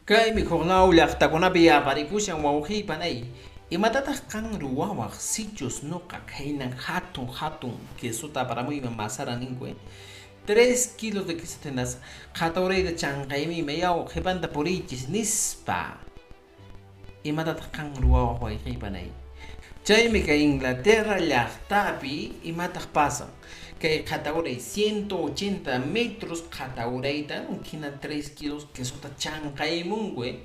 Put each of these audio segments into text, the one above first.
Kay mikhonau llaqtakunapi aparikushan wawqiypanay. Imatataq kan ruwawaq sitios nuqa khaynan hatun quesota aparamuyman masara ninkue. 3 kilos de queso tenas qhaturayta chanqaymi mayaw qhipanta purichis nispa. Imatataq kan ruwawaq wayqiypanay. Chaymi kay Inglaterra llaqtapi imataq pasan. Kay qhatawray 180 metros qhatawrayta hina 3 kilos quesota chanqaymungue.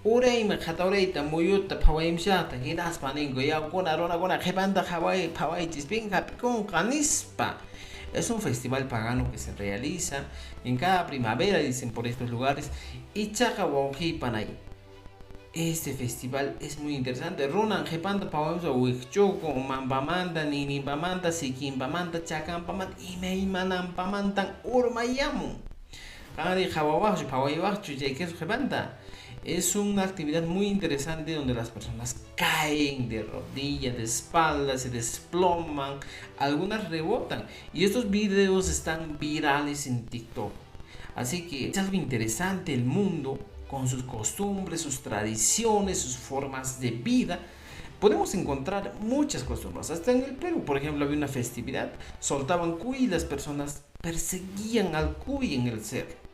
Uraymi qhatawrayta muyuta phawayimshaqta hinaspa ninku yawkuna runakuna qhipanta phawaychis pinqa pikunqa nispa. Es un festival pagano que se realiza en cada primavera, dicen por estos lugares. Y chaqa wawqiypanay. Este festival es muy interesante. Runan qhipanta phawamsa wikchuku, mampamanta, ninimpamanta, sikinpamanta, chakanpamanta, imaymananpamantan urmayamun. Qanri qhawawaqchu, phawaywaqchu chay queso qhipanta. Es una actividad muy interesante donde las personas caen de rodillas, de espaldas, se desploman, algunas rebotan. Y estos videos están virales en TikTok. Así que es algo interesante el mundo con sus costumbres, sus tradiciones, sus formas de vida. Podemos encontrar muchas costumbres. Hasta en el Perú, por ejemplo, había una festividad, soltaban cuy y las personas perseguían al cuy en el cerro.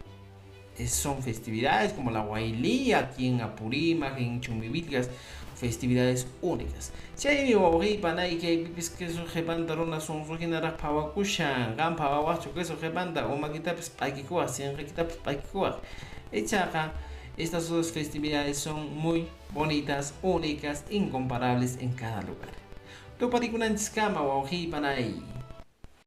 Son festividades como la Huaylía, aquí en Apurímac, en Chumivilcas, festividades únicas. Si hay mi wawqiypanay kay pipis queso qhipanta runa sunsuhinaraq phawakushan, qan phawawaqchu queso qhipanta umakitapis p'aykikuwaq, sinqikitapis p'aykikuwaq. Echaqa estas dos festividades son muy bonitas, únicas, incomparables en cada lugar. Tuparikunanchisqama wawqiypanay.